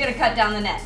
going to cut down the net.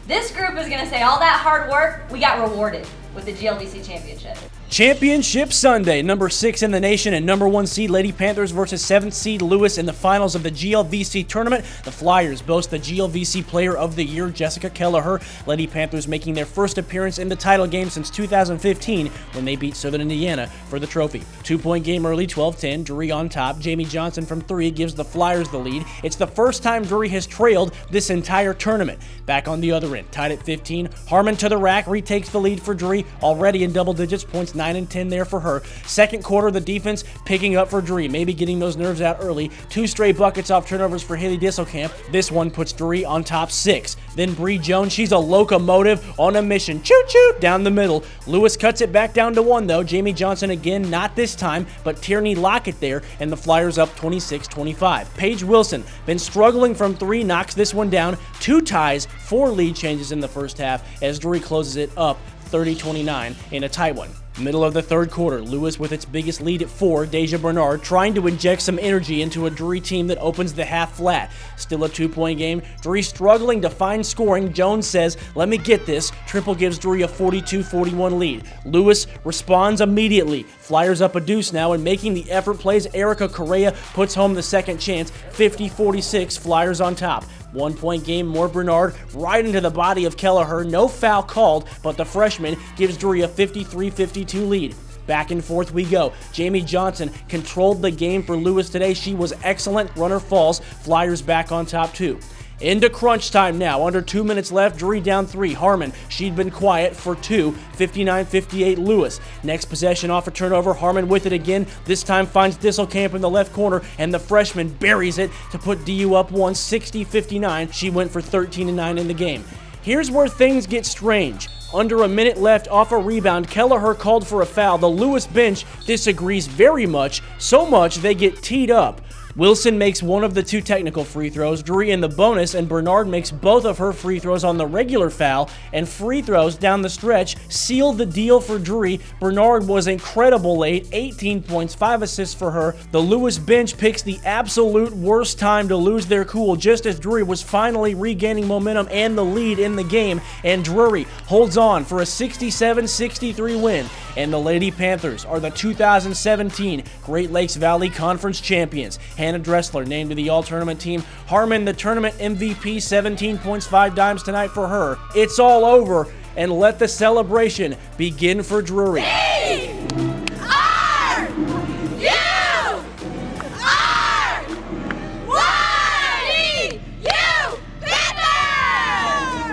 This group is going to say all that hard work, we got rewarded with the GLVC championship. Championship Sunday, number 6 in the nation and number 1 seed Lady Panthers versus 7th seed Lewis in the finals of the GLVC tournament. The Flyers boast the GLVC Player of the Year, Jessica Kelleher. Lady Panthers making their first appearance in the title game since 2015 when they beat Southern Indiana for the trophy. 2-point game early, 12-10, Drury on top. Jamie Johnson from 3 gives the Flyers the lead. It's the first time Drury has trailed this entire tournament. Back on the other end, tied at 15, Harman to the rack, retakes the lead for Drury, already in double digits, points 9 and 10 there for her. Second quarter, the defense picking up for Drury, maybe getting those nerves out early. 2 straight buckets off turnovers for Haley Disselkamp. This one puts Drury on top 6. Then Bree Jones, she's a locomotive on a mission. Choo-choo down the middle. Lewis cuts it back down to 1 though. Jamie Johnson again, not this time, but Tierney Lockett there, and the Flyers up 26-25. Paige Wilson, been struggling from 3, knocks this one down. 2 ties, 4 lead changes in the first half as Drury closes it up 30-29 in a tight one. Middle of the third quarter, Lewis with its biggest lead at 4, Daejah Bernard trying to inject some energy into a Drury team that opens the half flat. Still a 2-point game, Drury struggling to find scoring. Jones says, let me get this. Triple gives Drury a 42-41 lead. Lewis responds immediately. Flyers up a deuce now, and making the effort plays Erica Correa puts home the second chance. 50-46, Flyers on top. 1-point game, more Bernard right into the body of Kelleher. No foul called, but the freshman gives Drury a 53-52 lead. Back and forth we go. Jamie Johnson controlled the game for Lewis today. She was excellent. Runner falls. Flyers back on top 2. Into crunch time now. Under 2 minutes left. Drury down 3. Harman, she'd been quiet for 2. 59-58 Lewis. Next possession off a turnover. Harman with it again. This time finds Disselkamp in the left corner, and the freshman buries it to put DU up 1. 60-59. She went for 13-9 in the game. Here's where things get strange. Under a minute left off a rebound, Kelleher called for a foul. The Lewis bench disagrees very much, so much they get teed up. Wilson makes one of the 2 technical free throws, Drury in the bonus, and Bernard makes both of her free throws on the regular foul, and free throws down the stretch seal the deal for Drury. Bernard was incredible late, 18 points, 5 assists for her. The Lewis bench picks the absolute worst time to lose their cool, just as Drury was finally regaining momentum and the lead in the game, and Drury holds on for a 67-63 win. And the Lady Panthers are the 2017 Great Lakes Valley Conference champions. Hannah Dressler named to the All-Tournament team. Harman, the tournament MVP, 17 points, 5 dimes tonight for her. It's all over, and let the celebration begin for Drury.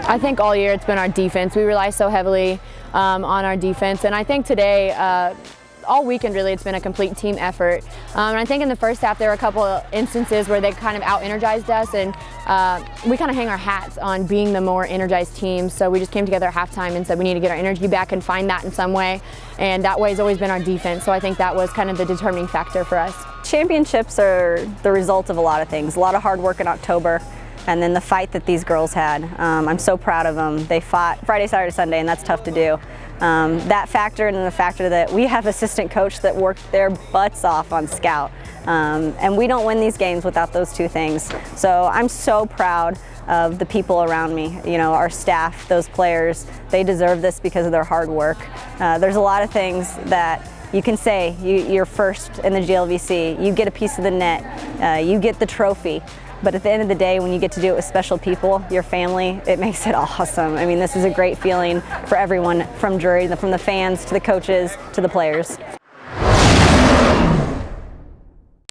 I think all year it's been our defense. We rely so heavily on our defense, and I think today, all weekend really, it's been a complete team effort. And I think in the first half there were a couple of instances where they kind of out-energized us, and we kind of hang our hats on being the more energized team. So we just came together at halftime and said we need to get our energy back and find that in some way, and that way has always been our defense. So I think that was kind of the determining factor for us. Championships are the result of a lot of things, a lot of hard work in October. And then the fight that these girls had, I'm so proud of them. They fought Friday, Saturday, Sunday, and that's tough to do. That factor, and the factor that we have assistant coach that worked their butts off on scout. And we don't win these games without those 2 things. So I'm so proud of the people around me, you know, our staff, those players. They deserve this because of their hard work. There's a lot of things that you can say. You're first in the GLVC, you get a piece of the net, you get the trophy. But at the end of the day, when you get to do it with special people, your family, it makes it awesome. I mean, this is a great feeling for everyone from Drury, from the fans to the coaches to the players.